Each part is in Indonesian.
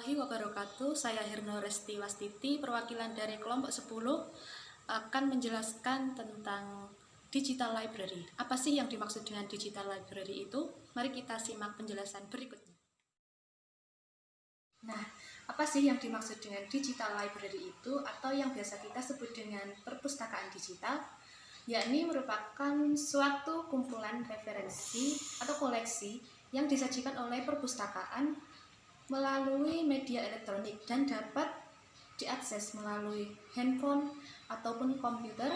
Warahmatullahi wabarakatuh. Saya Hirno Resti Wastiti, perwakilan dari kelompok 10 akan menjelaskan tentang digital library. Apa sih yang dimaksud dengan digital library itu? Mari kita simak penjelasan berikutnya. Nah, apa sih yang dimaksud dengan digital library itu atau yang biasa kita sebut dengan perpustakaan digital? Yakni merupakan suatu kumpulan referensi atau koleksi yang disajikan oleh perpustakaan melalui media elektronik dan dapat diakses melalui handphone ataupun komputer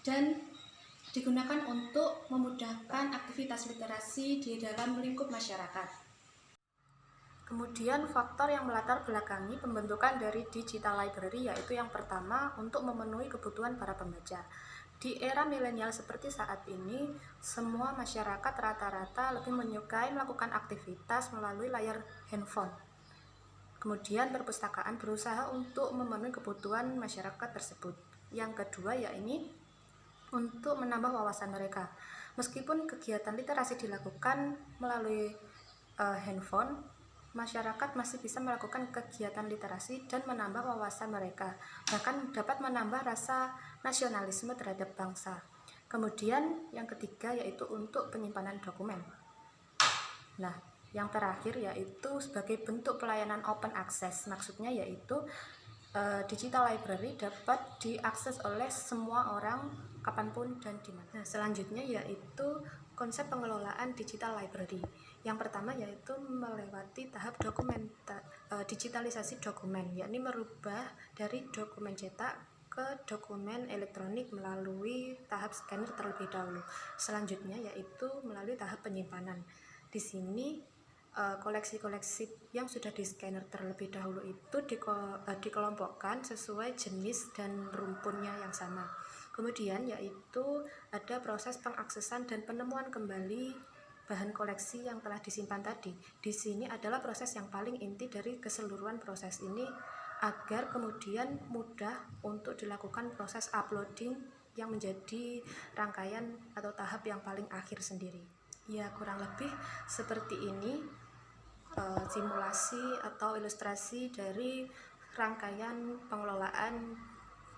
dan digunakan untuk memudahkan aktivitas literasi di dalam lingkup masyarakat. Kemudian faktor yang melatar belakangi pembentukan dari digital library yaitu yang pertama untuk memenuhi kebutuhan para pembaca. Di era milenial seperti saat ini, semua masyarakat rata-rata lebih menyukai melakukan aktivitas melalui layar handphone. Kemudian perpustakaan berusaha untuk memenuhi kebutuhan masyarakat tersebut. Yang kedua yakni untuk menambah wawasan mereka. Meskipun kegiatan literasi dilakukan melalui handphone, masyarakat masih bisa melakukan kegiatan literasi dan menambah wawasan mereka, bahkan dapat menambah rasa nasionalisme terhadap bangsa. Kemudian yang ketiga yaitu untuk penyimpanan dokumen. Nah, yang terakhir yaitu sebagai bentuk pelayanan open access, maksudnya yaitu digital library dapat diakses oleh semua orang kapanpun dan di mana. Nah, selanjutnya yaitu konsep pengelolaan digital library. Yang pertama yaitu melewati tahap digitalisasi dokumen, yakni merubah dari dokumen cetak ke dokumen elektronik melalui tahap scanner terlebih dahulu. Selanjutnya yaitu melalui tahap penyimpanan. Di sini koleksi-koleksi yang sudah di scanner terlebih dahulu itu dikelompokkan sesuai jenis dan rumpunnya yang sama. Kemudian yaitu ada proses pengaksesan dan penemuan kembali bahan koleksi yang telah disimpan tadi. Di sini adalah proses yang paling inti dari keseluruhan proses ini agar kemudian mudah untuk dilakukan proses uploading yang menjadi rangkaian atau tahap yang paling akhir sendiri. Ya, kurang lebih seperti ini simulasi atau ilustrasi dari rangkaian pengelolaan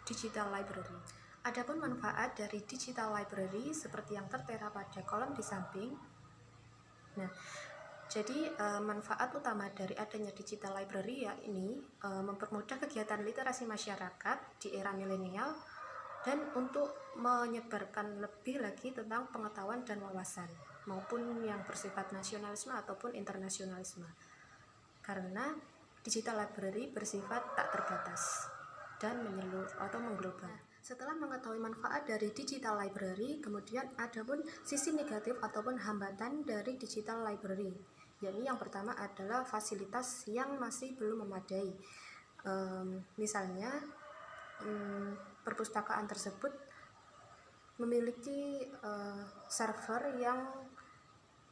digital library. Adapun manfaat dari digital library seperti yang tertera pada kolom di samping. Nah, jadi manfaat utama dari adanya digital library ya ini mempermudah kegiatan literasi masyarakat di era milenial dan untuk menyebarkan lebih lagi tentang pengetahuan dan wawasan maupun yang bersifat nasionalisme ataupun internasionalisme. Karena digital library bersifat tak terbatas dan menyeluruh atau mengglobal. Setelah mengetahui manfaat dari digital library, kemudian ada pun sisi negatif ataupun hambatan dari digital library. Yakni yang pertama adalah fasilitas yang masih belum memadai. Misalnya perpustakaan tersebut memiliki server yang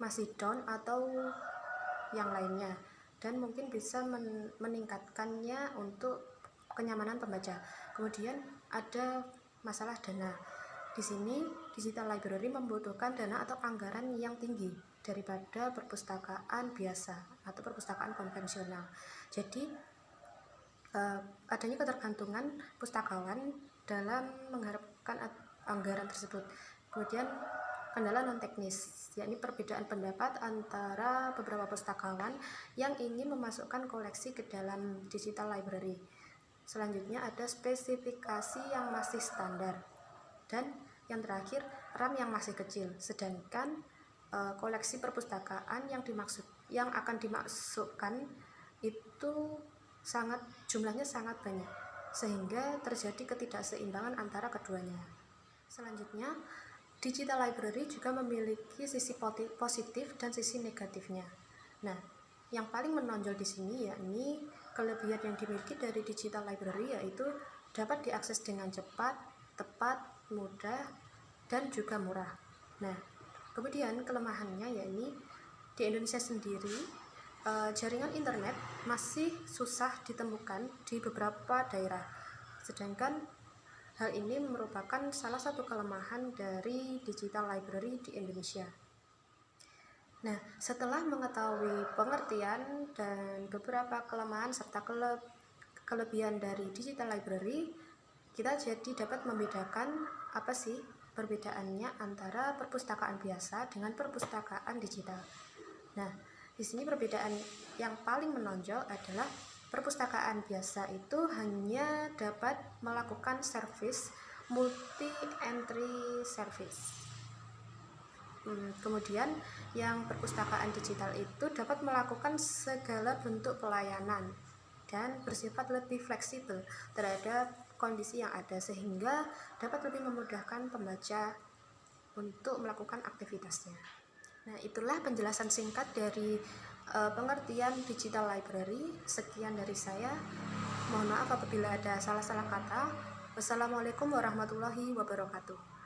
masih down atau yang lainnya, dan mungkin bisa meningkatkannya untuk kenyamanan pembaca. Kemudian ada masalah dana. Di sini digital library membutuhkan dana atau anggaran yang tinggi daripada perpustakaan biasa atau perpustakaan konvensional. Jadi adanya ketergantungan pustakawan dalam mengharapkan anggaran tersebut. Kemudian kendala non teknis, yakni perbedaan pendapat antara beberapa pustakawan yang ingin memasukkan koleksi ke dalam digital library. Selanjutnya ada spesifikasi yang masih standar, dan yang terakhir RAM yang masih kecil. Sedangkan koleksi perpustakaan yang akan dimasukkan itu jumlahnya sangat banyak, sehingga terjadi ketidakseimbangan antara keduanya. Selanjutnya, digital library juga memiliki sisi positif dan sisi negatifnya. Nah, yang paling menonjol di sini yakni kelebihan yang dimiliki dari digital library yaitu dapat diakses dengan cepat, tepat, mudah, dan juga murah. Nah, kemudian kelemahannya yakni di Indonesia sendiri jaringan internet masih susah ditemukan di beberapa daerah. Sedangkan hal ini merupakan salah satu kelemahan dari digital library di Indonesia. Nah, setelah mengetahui pengertian dan beberapa kelemahan serta kelebihan dari digital library, kita jadi dapat membedakan apa sih perbedaannya antara perpustakaan biasa dengan perpustakaan digital. Nah, di sini perbedaan yang paling menonjol adalah perpustakaan biasa itu hanya dapat melakukan service multi entry service. Kemudian yang perpustakaan digital itu dapat melakukan segala bentuk pelayanan dan bersifat lebih fleksibel terhadap kondisi yang ada sehingga dapat lebih memudahkan pembaca untuk melakukan aktivitasnya. Nah, itulah penjelasan singkat dari pengertian digital library. Sekian dari saya. Mohon maaf apabila ada salah-salah kata. Wassalamualaikum warahmatullahi wabarakatuh.